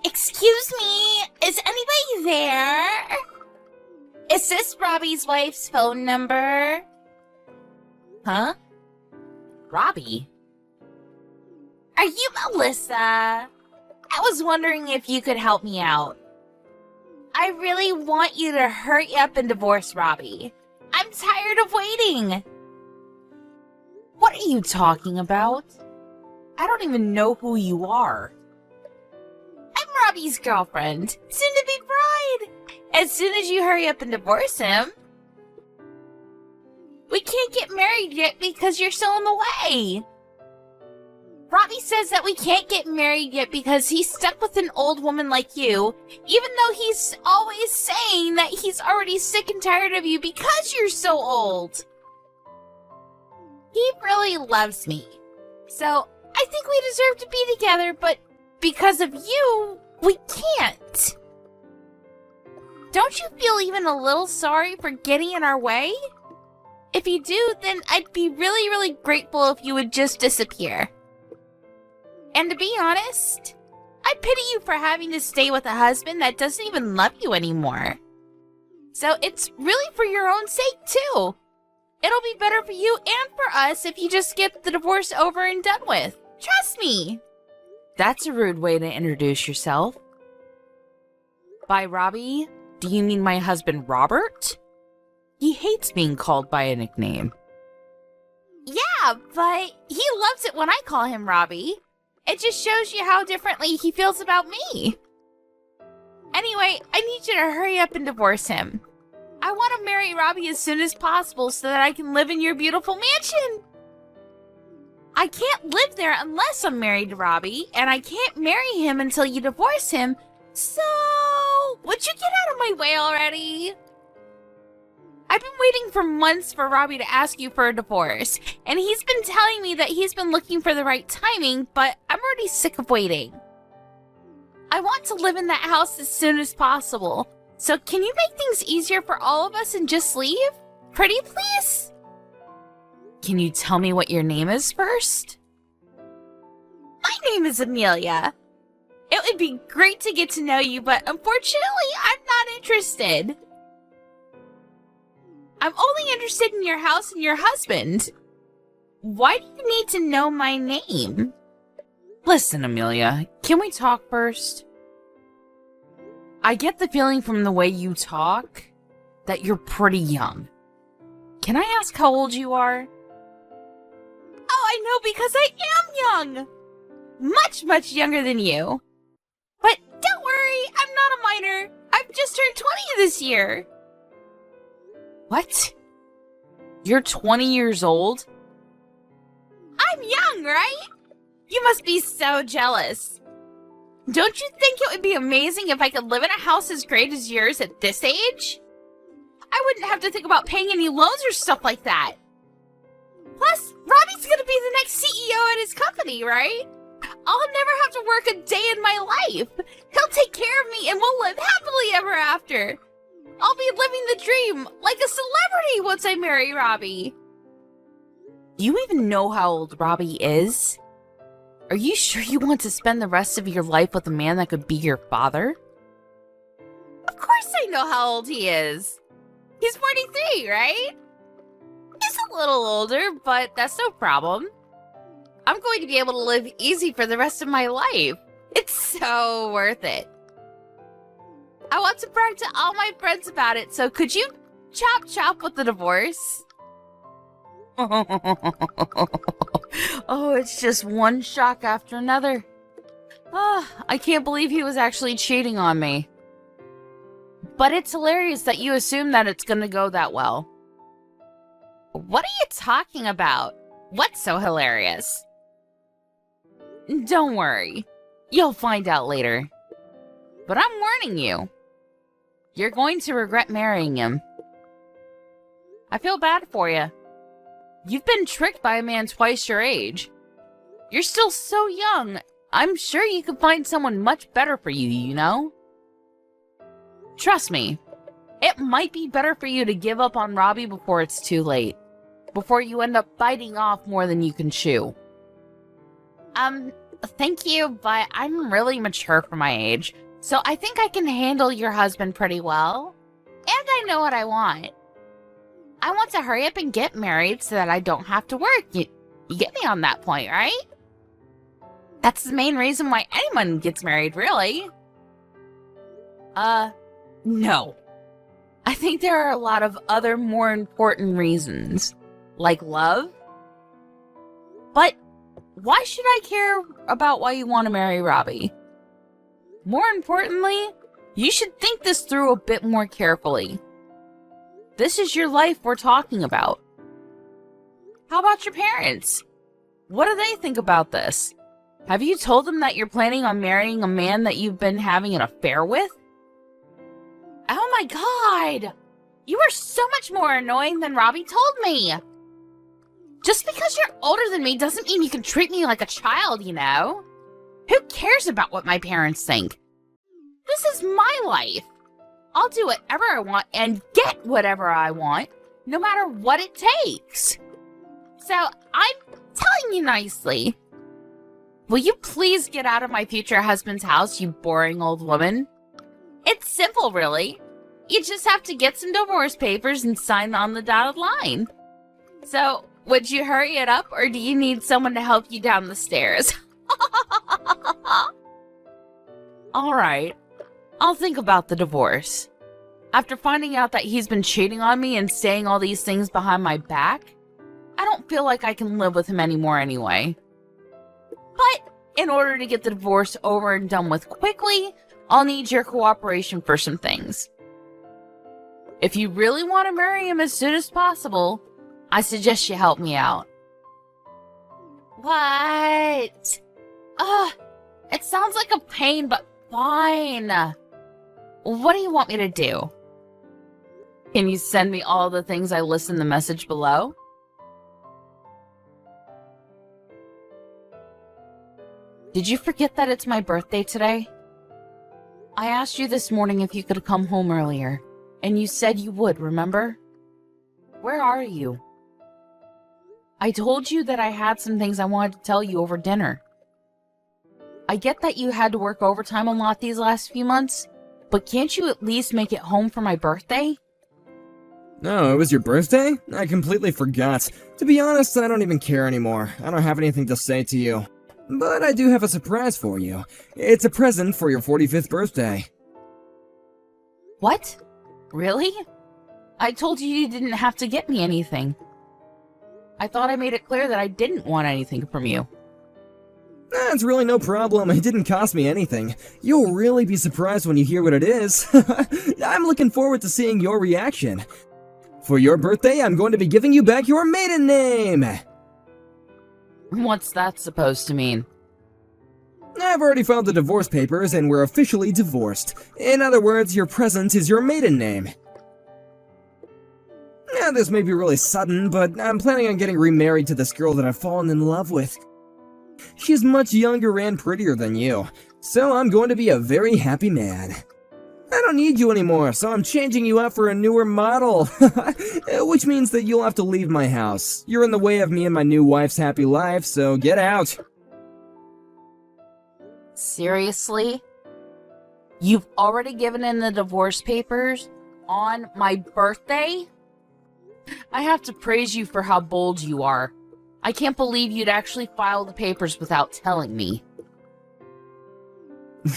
Excuse me, is anybody there? Is this Robbie's wife's phone number? Huh? Robbie? Are you Melissa? I was wondering if you could help me out. I really want you to hurry up and divorce Robbie. I'm tired of waiting. What are you talking about? I don't even know who you are. I'm Robbie's girlfriend, soon-to-be bride. As soon as you hurry up and divorce him. We can't get married yet because you're still in the way. Robbie says that we can't get married yet because he's stuck with an old woman like you, even though he's always saying that he's already sick and tired of you because you're so old. He really loves me. So, I think we deserve to be together, but because of you, we can't. Don't you feel even a little sorry for getting in our way? If you do, then I'd be really, really grateful if you would just disappear. And to be honest, I pity you for having to stay with a husband that doesn't even love you anymore. So it's really for your own sake, too. It'll be better for you and for us if you just get the divorce over and done with. Trust me. That's a rude way to introduce yourself. By Robbie, do you mean my husband Robert? He hates being called by a nickname. Yeah, but he loves it when I call him Robbie. It just shows you how differently he feels about me. Anyway, I need you to hurry up and divorce him. I want to marry Robbie as soon as possible so that I can live in your beautiful mansion. I can't live there unless I'm married to Robbie, and I can't marry him until you divorce him. So, would you get out of my way already? I've been waiting for months for Robbie to ask you for a divorce, and he's been telling me that he's been looking for the right timing, but I'm already sick of waiting. I want to live in that house as soon as possible, so can you make things easier for all of us and just leave? Pretty please? Can you tell me what your name is first? My name is Amelia. It would be great to get to know you, but unfortunately, I'm not interested. I'm only interested in your house and your husband. Why do you need to know my name? Listen, Amelia, can we talk first? I get the feeling from the way you talk that you're pretty young. Can I ask how old you are? Oh, I know because I am young. Much, much younger than you. But don't worry, I'm not a minor. I've just turned 20 this year. What? You're 20 years old? I'm young, right? You must be so jealous. Don't you think it would be amazing if I could live in a house as great as yours at this age? I wouldn't have to think about paying any loans or stuff like that. Plus, Robbie's gonna be the next CEO at his company, right? I'll never have to work a day in my life. He'll take care of me and we'll live happily ever after. I'll be living the dream, like a celebrity once I marry Robbie. Do you even know how old Robbie is? Are you sure you want to spend the rest of your life with a man that could be your father? Of course I know how old he is. He's 43, right? He's a little older, but that's no problem. I'm going to be able to live easy for the rest of my life. It's so worth it. I want to brag to all my friends about it, so could you chop chop with the divorce? Oh, it's just one shock after another. I can't believe he was actually cheating on me. But it's hilarious that you assume that it's gonna go that well. What are you talking about? What's so hilarious? Don't worry. You'll find out later. But I'm warning you. You're going to regret marrying him. I feel bad for you. You've been tricked by a man twice your age. You're still so young. I'm sure you could find someone much better for you, you know? Trust me, it might be better for you to give up on Robbie before it's too late. Before you end up biting off more than you can chew. thank you, but I'm really mature for my age, so I think I can handle your husband pretty well. And I know what I want. I want to hurry up and get married so that I don't have to work. You get me on that point, right? That's the main reason why anyone gets married, really. No. I think there are a lot of other more important reasons, like love. But why should I care about why you want to marry Robbie? More importantly, you should think this through a bit more carefully. This is your life we're talking about. How about your parents? What do they think about this? Have you told them that you're planning on marrying a man that you've been having an affair with? Oh my god! You are so much more annoying than Robbie told me! Just because you're older than me doesn't mean you can treat me like a child, you know? Who cares about what my parents think? This is my life. I'll do whatever I want and get whatever I want, no matter what it takes. So, I'm telling you nicely. Will you please get out of my future husband's house, you boring old woman? It's simple, really. You just have to get some divorce papers and sign on the dotted line. So, would you hurry it up, or do you need someone to help you down the stairs? All right, I'll think about the divorce. After finding out that he's been cheating on me and saying all these things behind my back, I don't feel like I can live with him anymore anyway. But in order to get the divorce over and done with quickly, I'll need your cooperation for some things. If you really want to marry him as soon as possible, I suggest you help me out. What? Ugh, it sounds like a pain, but fine. What do you want me to do? Can you send me all the things I list in the message below? Did you forget that it's my birthday today? I asked you this morning if you could come home earlier, and you said you would, remember? Where are you? I told you that I had some things I wanted to tell you over dinner. I get that you had to work overtime a lot these last few months, but can't you at least make it home for my birthday? No, it was your birthday? I completely forgot. To be honest, I don't even care anymore. I don't have anything to say to you. But I do have a surprise for you. It's a present for your 45th birthday. What? Really? I told you you didn't have to get me anything. I thought I made it clear that I didn't want anything from you. That's really no problem. It didn't cost me anything. You'll really be surprised when you hear what it is. I'm looking forward to seeing your reaction. For your birthday, I'm going to be giving you back your maiden name! What's that supposed to mean? I've already filed the divorce papers and we're officially divorced. In other words, your present is your maiden name. Now, this may be really sudden, but I'm planning on getting remarried to this girl that I've fallen in love with. She's much younger and prettier than you, so I'm going to be a very happy man. I don't need you anymore, so I'm changing you out for a newer model. Which means that you'll have to leave my house. You're in the way of me and my new wife's happy life, so get out. Seriously? You've already given in the divorce papers on my birthday? I have to praise you for how bold you are. I can't believe you'd actually file the papers without telling me.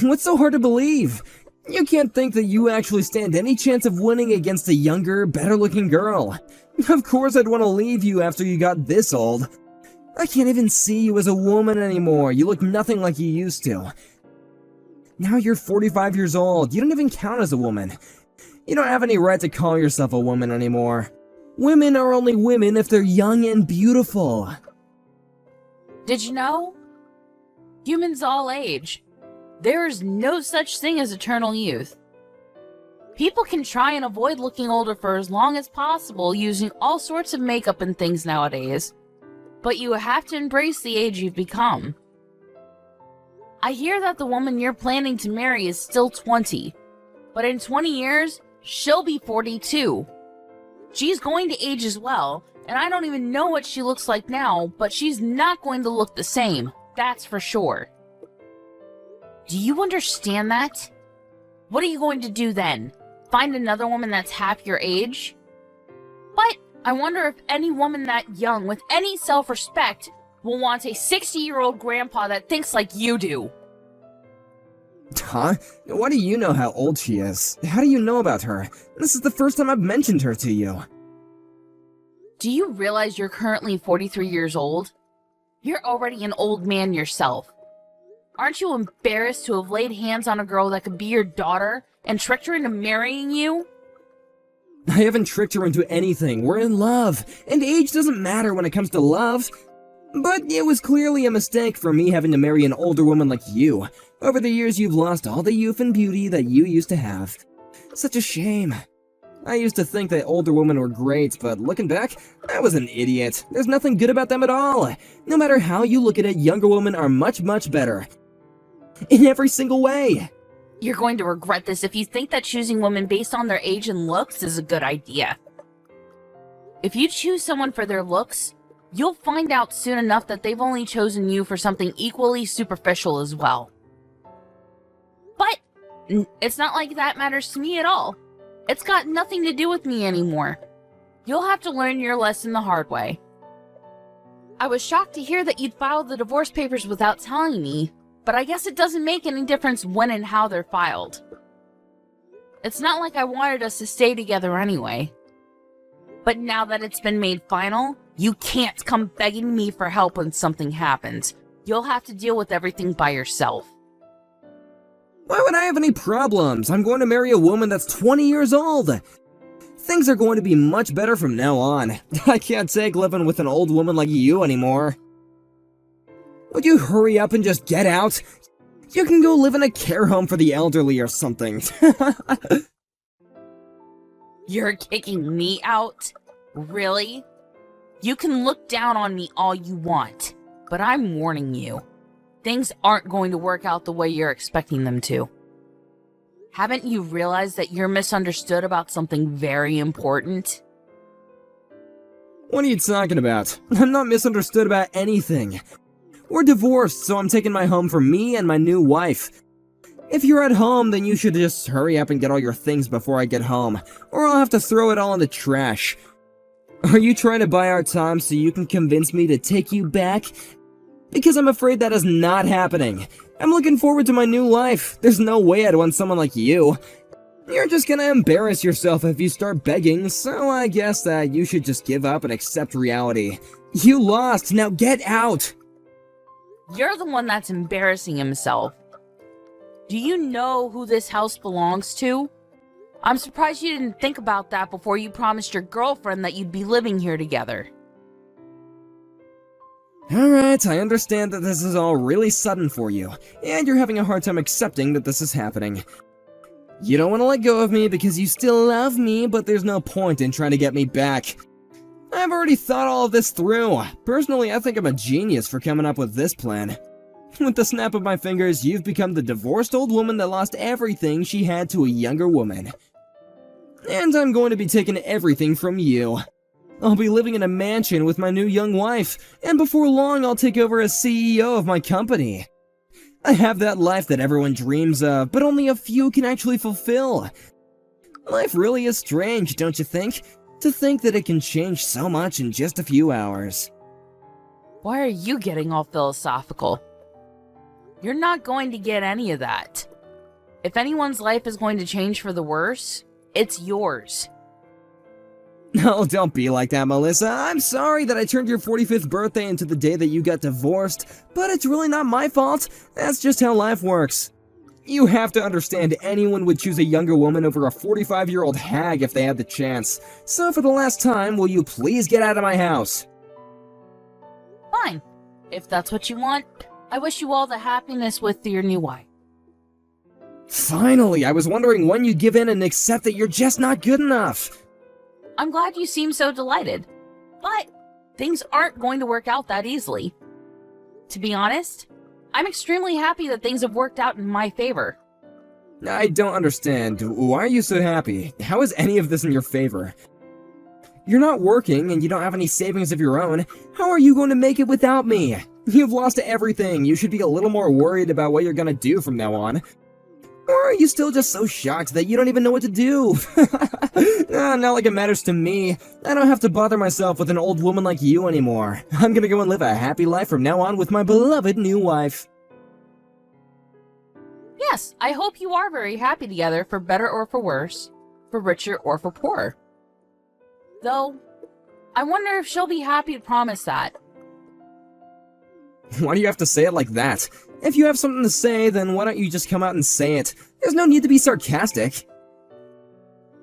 What's so hard to believe? You can't think that you actually stand any chance of winning against a younger, better-looking girl. Of course I'd want to leave you after you got this old. I can't even see you as a woman anymore. You look nothing like you used to. Now you're 45 years old. You don't even count as a woman. You don't have any right to call yourself a woman anymore. Women are only women if they're young and beautiful. Did you know? Humans all age. There is no such thing as eternal youth. People can try and avoid looking older for as long as possible using all sorts of makeup and things nowadays, but you have to embrace the age you've become. I hear that the woman you're planning to marry is still 20, but in 20 years, she'll be 42. She's going to age as well, and I don't even know what she looks like now, but she's not going to look the same. That's for sure. Do you understand that? What are you going to do then? Find another woman that's half your age? But I wonder if any woman that young with any self-respect will want a 60-year-old grandpa that thinks like you do. Huh? Why do you know how old she is? How do you know about her? This is the first time I've mentioned her to you. Do you realize you're currently 43 years old? You're already an old man yourself. Aren't you embarrassed to have laid hands on a girl that could be your daughter and tricked her into marrying you? I haven't tricked her into anything. We're in love, and age doesn't matter when it comes to love. But it was clearly a mistake for me having to marry an older woman like you. Over the years, you've lost all the youth and beauty that you used to have. Such a shame. I used to think that older women were great, but looking back, I was an idiot. There's nothing good about them at all. No matter how you look at it, younger women are much, much better. In every single way. You're going to regret this if you think that choosing women based on their age and looks is a good idea. If you choose someone for their looks, you'll find out soon enough that they've only chosen you for something equally superficial as well. But it's not like that matters to me at all. It's got nothing to do with me anymore. You'll have to learn your lesson the hard way. I was shocked to hear that you'd filed the divorce papers without telling me, but I guess it doesn't make any difference when and how they're filed. It's not like I wanted us to stay together anyway. But now that it's been made final, you can't come begging me for help when something happens. You'll have to deal with everything by yourself. Why would I have any problems? I'm going to marry a woman that's 20 years old. Things are going to be much better from now on. I can't take living with an old woman like you anymore. Would you hurry up and just get out? You can go live in a care home for the elderly or something. You're kicking me out? Really? You can look down on me all you want, but I'm warning you. Things aren't going to work out the way you're expecting them to. Haven't you realized that you're misunderstood about something very important? What are you talking about? I'm not misunderstood about anything. We're divorced, so I'm taking my home for me and my new wife. If you're at home, then you should just hurry up and get all your things before I get home, or I'll have to throw it all in the trash. Are you trying to buy our time so you can convince me to take you back? Because I'm afraid that is not happening. I'm looking forward to my new life. There's no way I'd want someone like you. You're just gonna embarrass yourself if you start begging, so I guess that you should just give up and accept reality. You lost, now get out! You're the one that's embarrassing himself. Do you know who this house belongs to? I'm surprised you didn't think about that before you promised your girlfriend that you'd be living here together. Alright, I understand that this is all really sudden for you, and you're having a hard time accepting that this is happening. You don't want to let go of me because you still love me, but there's no point in trying to get me back. I've already thought all of this through. Personally, I think I'm a genius for coming up with this plan. With the snap of my fingers, you've become the divorced old woman that lost everything she had to a younger woman. And I'm going to be taking everything from you. I'll be living in a mansion with my new young wife, and before long I'll take over as CEO of my company. I have that life that everyone dreams of, but only a few can actually fulfill. Life really is strange, don't you think? To think that it can change so much in just a few hours. Why are you getting all philosophical? You're not going to get any of that. If anyone's life is going to change for the worse, it's yours. No, don't be like that, Melissa. I'm sorry that I turned your 45th birthday into the day that you got divorced, but it's really not my fault. That's just how life works. You have to understand anyone would choose a younger woman over a 45-year-old hag if they had the chance. So for the last time, will you please get out of my house? Fine. If that's what you want, I wish you all the happiness with your new wife. Finally, I was wondering when you'd give in and accept that you're just not good enough. I'm glad you seem so delighted, but things aren't going to work out that easily. To be honest, I'm extremely happy that things have worked out in my favor. I don't understand. Why are you so happy? How is any of this in your favor? You're not working and you don't have any savings of your own. How are you going to make it without me? You've lost everything. You should be a little more worried about what you're gonna do from now on. Or are you still just so shocked that you don't even know what to do? Not like it matters to me. I don't have to bother myself with an old woman like you anymore. I'm gonna go and live a happy life from now on with my beloved new wife. Yes, I hope you are very happy together, for better or for worse, for richer or for poorer. Though, I wonder if she'll be happy to promise that. Why do you have to say it like that? If you have something to say, then why don't you just come out and say it? There's no need to be sarcastic.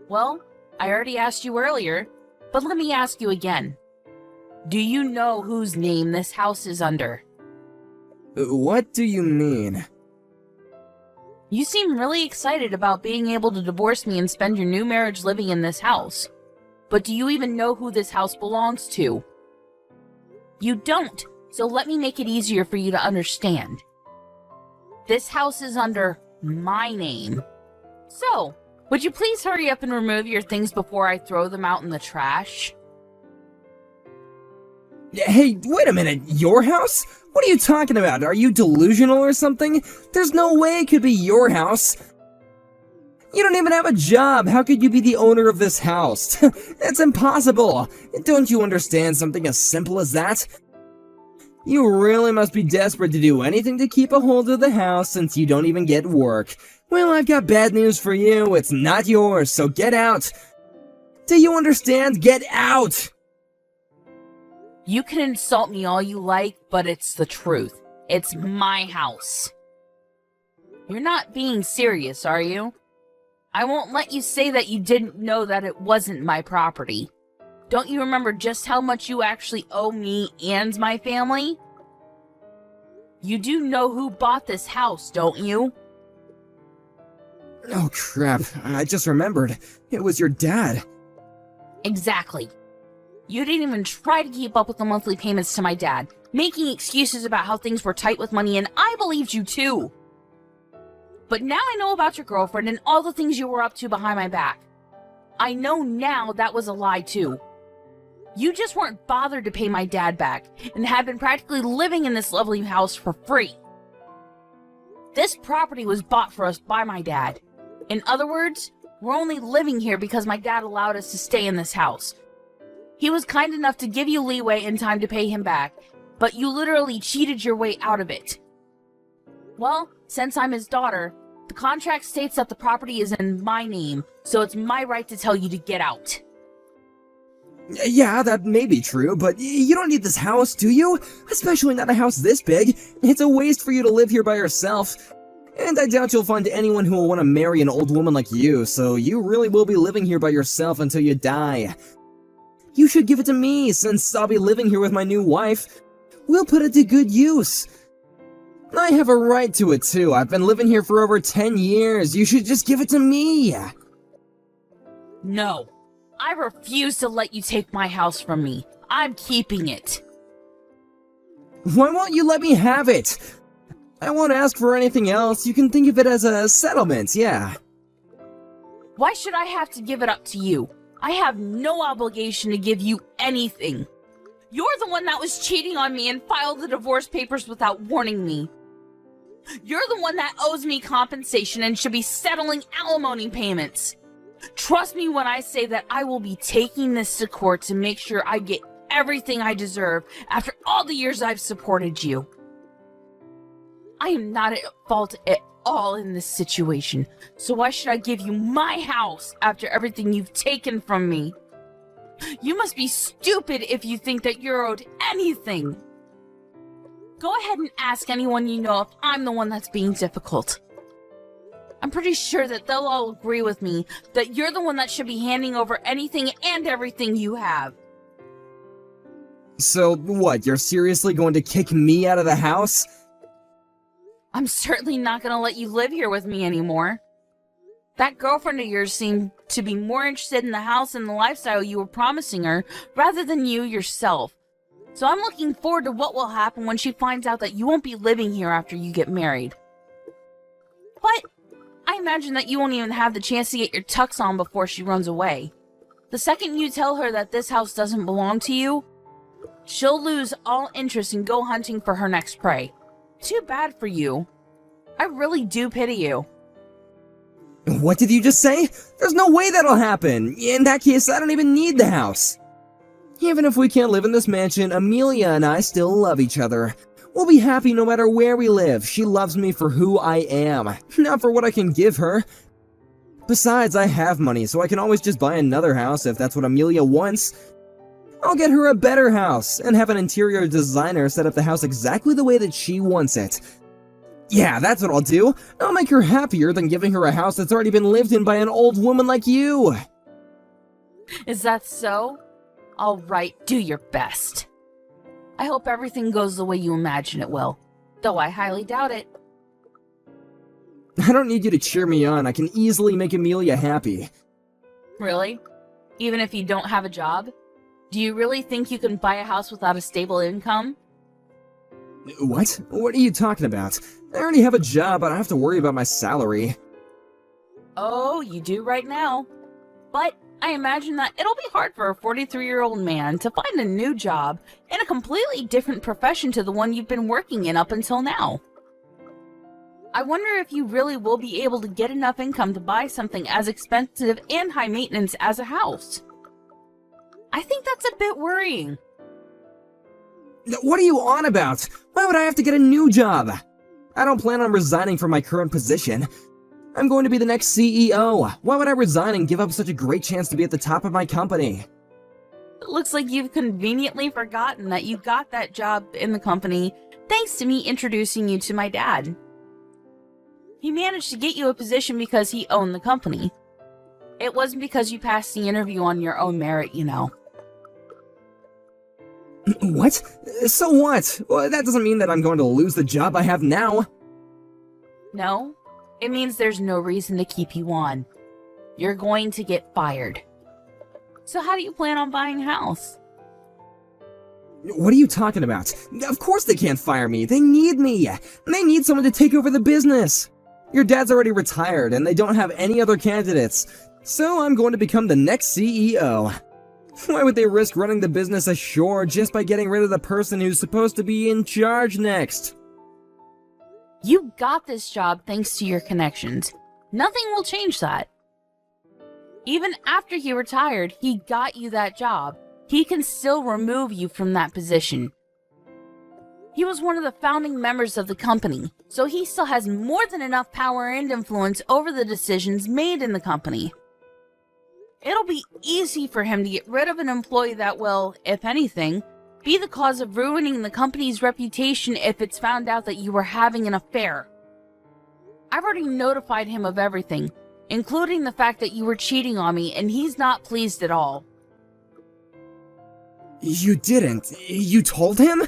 Well, I already asked you earlier, but let me ask you again. Do you know whose name this house is under? What do you mean? You seem really excited about being able to divorce me and spend your new marriage living in this house. But do you even know who this house belongs to? You don't, so let me make it easier for you to understand. This house is under my name. So, would you please hurry up and remove your things before I throw them out in the trash? Hey, wait a minute, your house? What are you talking about? Are you delusional or something? There's no way it could be your house. You don't even have a job. How could you be the owner of this house? That's impossible. Don't you understand something as simple as that? You really must be desperate to do anything to keep a hold of the house since you don't even get work. Well, I've got bad news for you. It's not yours, so get out. Do you understand? Get out! You can insult me all you like, but it's the truth. It's my house. You're not being serious, are you? I won't let you say that you didn't know that it wasn't my property. Don't you remember just how much you actually owe me and my family? You do know who bought this house, don't you? Oh crap, I just remembered. It was your dad. Exactly. You didn't even try to keep up with the monthly payments to my dad, making excuses about how things were tight with money, and I believed you too. But now I know about your girlfriend and all the things you were up to behind my back. I know now that was a lie too. You just weren't bothered to pay my dad back, and had been practically living in this lovely house for free. This property was bought for us by my dad. In other words, we're only living here because my dad allowed us to stay in this house. He was kind enough to give you leeway and time to pay him back, but you literally cheated your way out of it. Well, since I'm his daughter, the contract states that the property is in my name, so it's my right to tell you to get out. Yeah, that may be true, but you don't need this house, do you? Especially not a house this big. It's a waste for you to live here by yourself. And I doubt you'll find anyone who will want to marry an old woman like you, so you really will be living here by yourself until you die. You should give it to me, since I'll be living here with my new wife. We'll put it to good use. I have a right to it too. I've been living here for over 10 years. You should just give it to me. No. I refuse to let you take my house from me. I'm keeping it. Why won't you let me have it? I won't ask for anything else. You can think of it as a settlement, yeah. Why should I have to give it up to you? I have no obligation to give you anything. You're the one that was cheating on me and filed the divorce papers without warning me. You're the one that owes me compensation and should be settling alimony payments. Trust me when I say that I will be taking this to court to make sure I get everything I deserve after all the years I've supported you. I am not at fault at all in this situation, so why should I give you my house after everything you've taken from me? You must be stupid if you think that you're owed anything. Go ahead and ask anyone you know if I'm the one that's being difficult. I'm pretty sure that they'll all agree with me that you're the one that should be handing over anything and everything you have. So, what, you're seriously going to kick me out of the house? I'm certainly not going to let you live here with me anymore. That girlfriend of yours seemed to be more interested in the house and the lifestyle you were promising her rather than you yourself. So I'm looking forward to what will happen when she finds out that you won't be living here after you get married. But I imagine that you won't even have the chance to get your tux on before she runs away. The second you tell her that this house doesn't belong to you, she'll lose all interest and go hunting for her next prey. Too bad for you. I really do pity you. What did you just say? There's no way that'll happen. In that case, I don't even need the house. Even if we can't live in this mansion, Amelia and I still love each other. We'll be happy no matter where we live. She loves me for who I am, not for what I can give her. Besides, I have money, so I can always just buy another house if that's what Amelia wants. I'll get her a better house, and have an interior designer set up the house exactly the way that she wants it. Yeah, that's what I'll do. I'll make her happier than giving her a house that's already been lived in by an old woman like you. Is that so? All right, do your best. I hope everything goes the way you imagine it will, though I highly doubt it. I don't need you to cheer me on. I can easily make Amelia happy. Really? Even if you don't have a job? Do you really think you can buy a house without a stable income? What? What are you talking about? I already have a job, I don't have to worry about my salary. Oh, you do right now. But I imagine that it'll be hard for a 43-year-old man to find a new job in a completely different profession to the one you've been working in up until now. I wonder if you really will be able to get enough income to buy something as expensive and high maintenance as a house. I think that's a bit worrying. What are you on about? Why would I have to get a new job? I don't plan on resigning from my current position. I'm going to be the next CEO. Why would I resign and give up such a great chance to be at the top of my company? It looks like you've conveniently forgotten that you got that job in the company thanks to me introducing you to my dad. He managed to get you a position because he owned the company. It wasn't because you passed the interview on your own merit, you know. What? So what? Well, that doesn't mean that I'm going to lose the job I have now. No, it means there's no reason to keep you on. You're going to get fired. So how do you plan on buying a house? What are you talking about? Of course they can't fire me. They need me. They need someone to take over the business. Your dad's already retired and they don't have any other candidates. So I'm going to become the next CEO. Why would they risk running the business ashore just by getting rid of the person who's supposed to be in charge next? You got this job thanks to your connections. Nothing will change that. Even after he retired, he got you that job. He can still remove you from that position. He was one of the founding members of the company, so he still has more than enough power and influence over the decisions made in the company. It'll be easy for him to get rid of an employee that will, if anything, be the cause of ruining the company's reputation if it's found out that you were having an affair. I've already notified him of everything, including the fact that you were cheating on me, and he's not pleased at all. You didn't? You told him?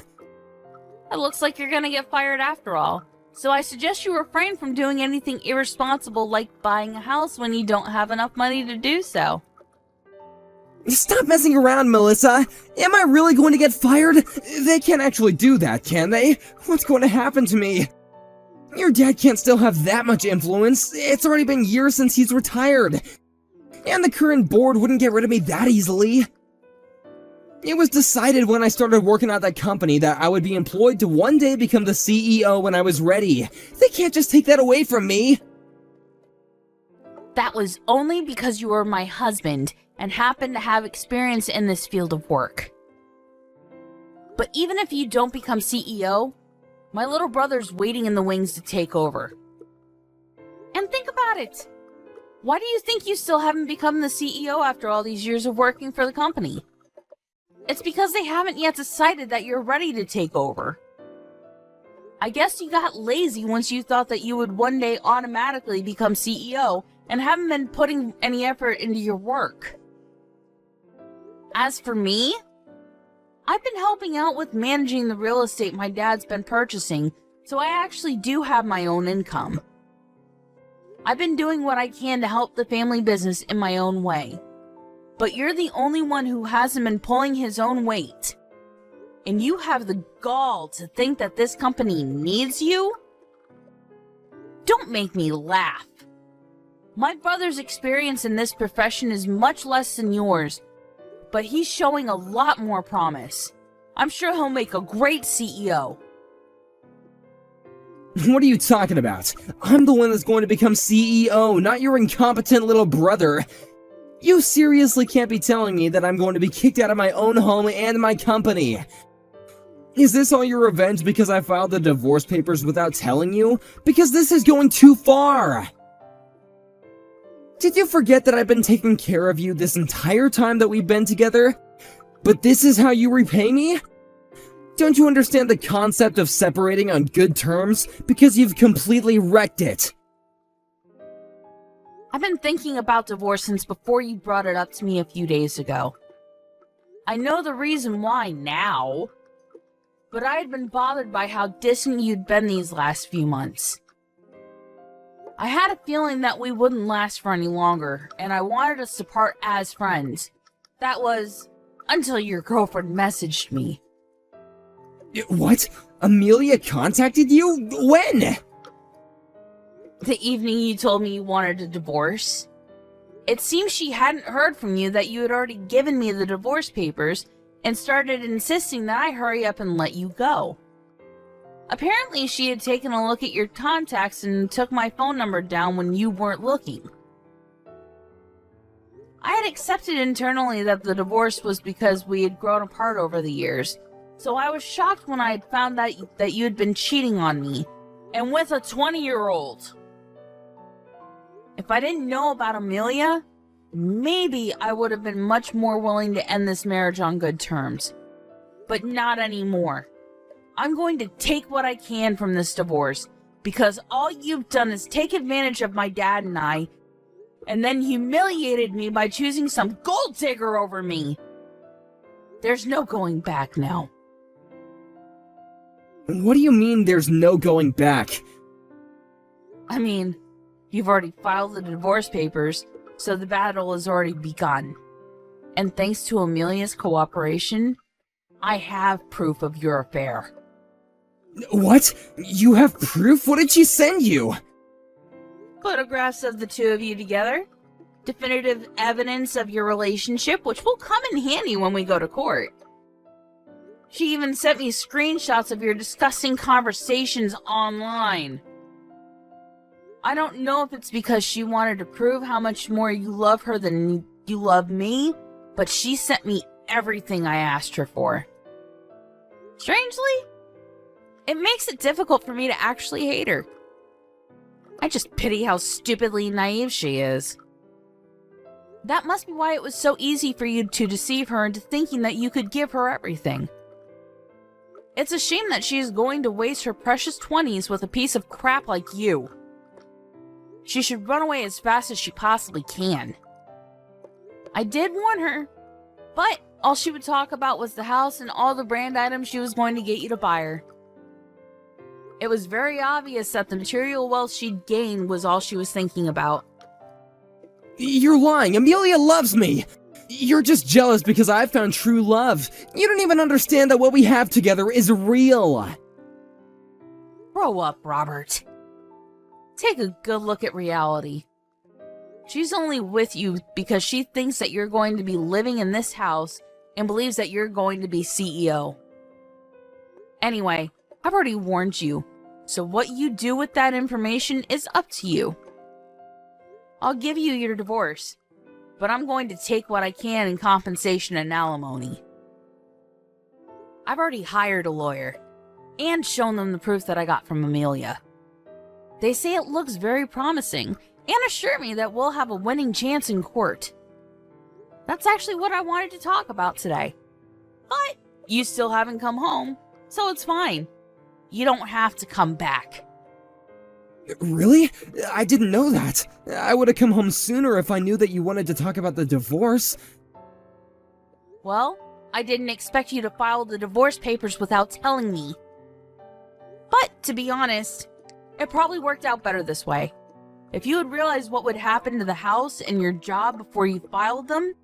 It looks like you're gonna get fired after all. So I suggest you refrain from doing anything irresponsible like buying a house when you don't have enough money to do so. Stop messing around, Melissa. Am I really going to get fired? They can't actually do that, can they? What's going to happen to me? Your dad can't still have that much influence. It's already been years since he's retired. And the current board wouldn't get rid of me that easily. It was decided when I started working at that company that I would be employed to one day become the CEO when I was ready. They can't just take that away from me. That was only because you were my husband and happened to have experience in this field of work. But even if you don't become CEO, my little brother's waiting in the wings to take over. And think about it. Why do you think you still haven't become the CEO after all these years of working for the company? It's because they haven't yet decided that you're ready to take over. I guess you got lazy once you thought that you would one day automatically become CEO and haven't been putting any effort into your work. As for me, I've been helping out with managing the real estate my dad's been purchasing, so I actually do have my own income. I've been doing what I can to help the family business in my own way. But you're the only one who hasn't been pulling his own weight. And you have the gall to think that this company needs you? Don't make me laugh. My brother's experience in this profession is much less than yours, but he's showing a lot more promise. I'm sure he'll make a great CEO. What are you talking about? I'm the one that's going to become CEO, not your incompetent little brother. You seriously can't be telling me that I'm going to be kicked out of my own home and my company. Is this all your revenge because I filed the divorce papers without telling you? Because this is going too far! Did you forget that I've been taking care of you this entire time that we've been together? But this is how you repay me? Don't you understand the concept of separating on good terms because you've completely wrecked it? I've been thinking about divorce since before you brought it up to me a few days ago. I know the reason why now, but I had been bothered by how distant you'd been these last few months. I had a feeling that we wouldn't last for any longer, and I wanted us to part as friends. That was until your girlfriend messaged me. What? Amelia contacted you? When? The evening you told me you wanted a divorce. It seems she hadn't heard from you that you had already given me the divorce papers and started insisting that I hurry up and let you go. Apparently, she had taken a look at your contacts and took my phone number down when you weren't looking. I had accepted internally that the divorce was because we had grown apart over the years, so I was shocked when I had found out that you had been cheating on me, and with a 20-year-old. If I didn't know about Amelia, maybe I would have been much more willing to end this marriage on good terms. But not anymore. I'm going to take what I can from this divorce, because all you've done is take advantage of my dad and I, and then humiliated me by choosing some gold digger over me. There's no going back now. What do you mean there's no going back? I mean, you've already filed the divorce papers, so the battle has already begun. And thanks to Amelia's cooperation, I have proof of your affair. What? You have proof? What did she send you? Photographs of the two of you together. Definitive evidence of your relationship, which will come in handy when we go to court. She even sent me screenshots of your disgusting conversations online. I don't know if it's because she wanted to prove how much more you love her than you love me, but she sent me everything I asked her for. Strangely, it makes it difficult for me to actually hate her. I just pity how stupidly naive she is. That must be why it was so easy for you to deceive her into thinking that you could give her everything. It's a shame that she is going to waste her precious 20s with a piece of crap like you. She should run away as fast as she possibly can. I did warn her, but all she would talk about was the house and all the brand items she was going to get you to buy her. It was very obvious that the material wealth she'd gain was all she was thinking about. You're lying. Amelia loves me. You're just jealous because I've found true love. You don't even understand that what we have together is real. Grow up, Robert. Take a good look at reality. She's only with you because she thinks that you're going to be living in this house and believes that you're going to be CEO. Anyway, I've already warned you, so what you do with that information is up to you. I'll give you your divorce, but I'm going to take what I can in compensation and alimony. I've already hired a lawyer and shown them the proof that I got from Amelia. They say it looks very promising and assure me that we'll have a winning chance in court. That's actually what I wanted to talk about today. But you still haven't come home, so it's fine. You don't have to come back. Really? I didn't know that. I would have come home sooner if I knew that you wanted to talk about the divorce. Well, I didn't expect you to file the divorce papers without telling me. But, to be honest, it probably worked out better this way. If you had realized what would happen to the house and your job before you filed them,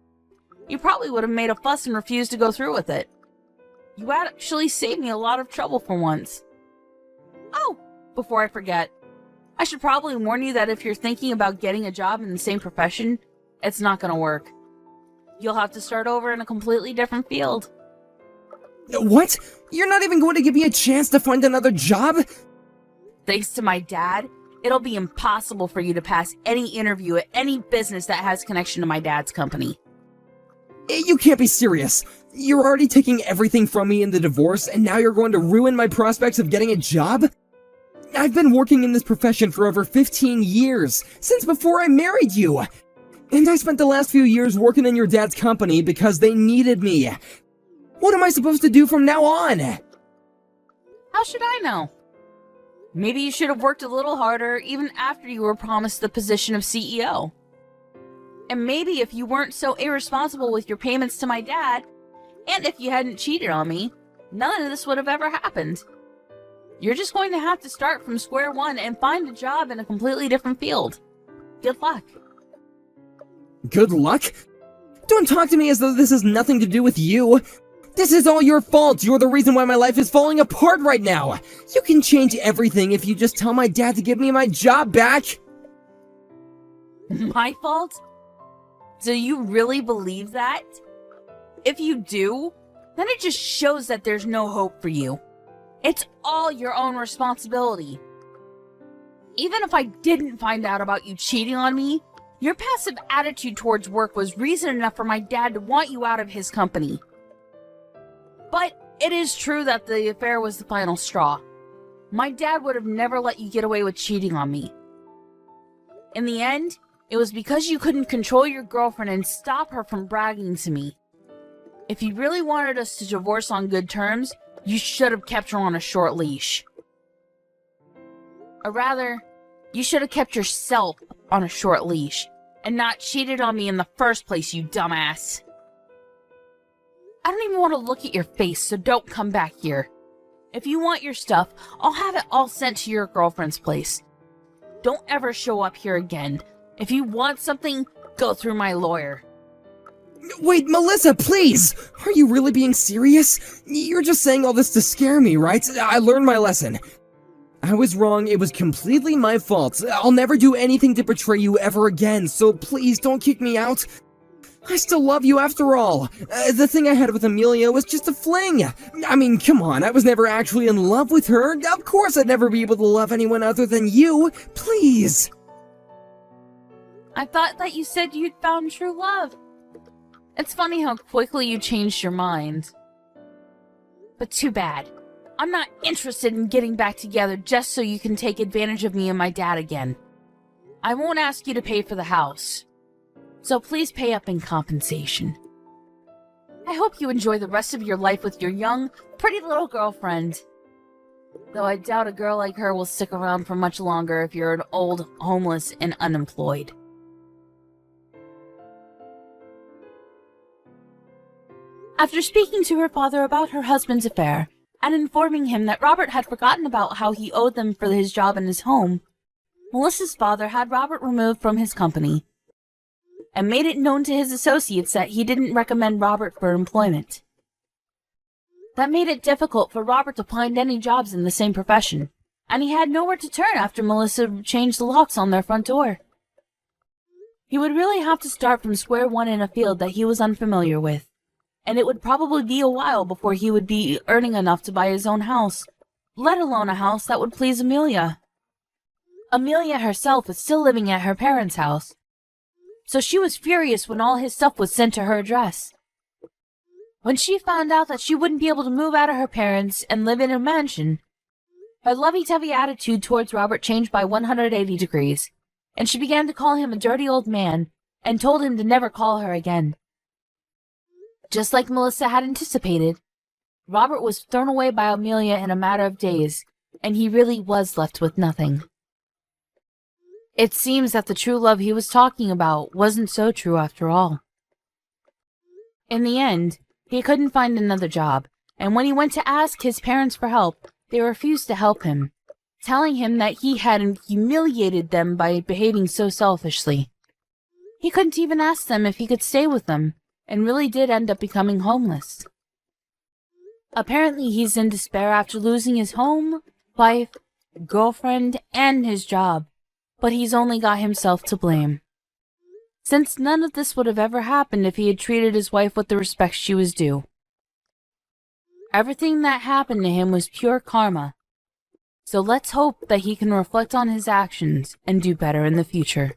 you probably would have made a fuss and refused to go through with it. You actually saved me a lot of trouble for once. Oh, before I forget, I should probably warn you that if you're thinking about getting a job in the same profession, it's not gonna work. You'll have to start over in a completely different field. What? You're not even going to give me a chance to find another job? Thanks to my dad, it'll be impossible for you to pass any interview at any business that has connection to my dad's company. You can't be serious. You're already taking everything from me in the divorce, and now you're going to ruin my prospects of getting a job? I've been working in this profession for over 15 years, since before I married you. And I spent the last few years working in your dad's company because they needed me. What am I supposed to do from now on? How should I know? Maybe you should have worked a little harder even after you were promised the position of CEO. And maybe if you weren't so irresponsible with your payments to my dad, and if you hadn't cheated on me, none of this would have ever happened. You're just going to have to start from square one and find a job in a completely different field. Good luck. Good luck? Don't talk to me as though this has nothing to do with you. This is all your fault. You're the reason why my life is falling apart right now. You can change everything if you just tell my dad to give me my job back. My fault? Do you really believe that? If you do, then it just shows that there's no hope for you. It's all your own responsibility. Even if I didn't find out about you cheating on me, your passive attitude towards work was reason enough for my dad to want you out of his company. But it is true that the affair was the final straw. My dad would have never let you get away with cheating on me. In the end, it was because you couldn't control your girlfriend and stop her from bragging to me. If you really wanted us to divorce on good terms, you should have kept her on a short leash. Or rather, you should have kept yourself on a short leash and not cheated on me in the first place, you dumbass. I don't even want to look at your face, so don't come back here. If you want your stuff, I'll have it all sent to your girlfriend's place. Don't ever show up here again. If you want something, go through my lawyer. Wait, Melissa, please! Are you really being serious? You're just saying all this to scare me, right? I learned my lesson. I was wrong, it was completely my fault. I'll never do anything to betray you ever again, so please don't kick me out. I still love you after all. The thing I had with Amelia was just a fling. I mean, come on, I was never actually in love with her. Of course I'd never be able to love anyone other than you. Please. I thought that you said you'd found true love. It's funny how quickly you changed your mind. But too bad. I'm not interested in getting back together just so you can take advantage of me and my dad again. I won't ask you to pay for the house. So please pay up in compensation. I hope you enjoy the rest of your life with your young, pretty little girlfriend. Though I doubt a girl like her will stick around for much longer if you're an old, homeless, and unemployed. After speaking to her father about her husband's affair, and informing him that Robert had forgotten about how he owed them for his job in his home, Melissa's father had Robert removed from his company, and made it known to his associates that he didn't recommend Robert for employment. That made it difficult for Robert to find any jobs in the same profession, and he had nowhere to turn after Melissa changed the locks on their front door. He would really have to start from square one in a field that he was unfamiliar with, and it would probably be a while before he would be earning enough to buy his own house, let alone a house that would please Amelia. Amelia herself was still living at her parents' house, so she was furious when all his stuff was sent to her address. When she found out that she wouldn't be able to move out of her parents and live in a mansion, her lovey-dovey attitude towards Robert changed by 180 degrees, and she began to call him a dirty old man and told him to never call her again. Just like Melissa had anticipated, Robert was thrown away by Amelia in a matter of days, and he really was left with nothing. It seems that the true love he was talking about wasn't so true after all. In the end, he couldn't find another job, and when he went to ask his parents for help, they refused to help him, telling him that he had humiliated them by behaving so selfishly. He couldn't even ask them if he could stay with them, and really did end up becoming homeless. Apparently he's in despair after losing his home, wife, girlfriend, and his job, But he's only got himself to blame, since none of this would have ever happened if he had treated his wife with the respect she was due. Everything that happened to him was pure karma, so let's hope that he can reflect on his actions and do better in the future.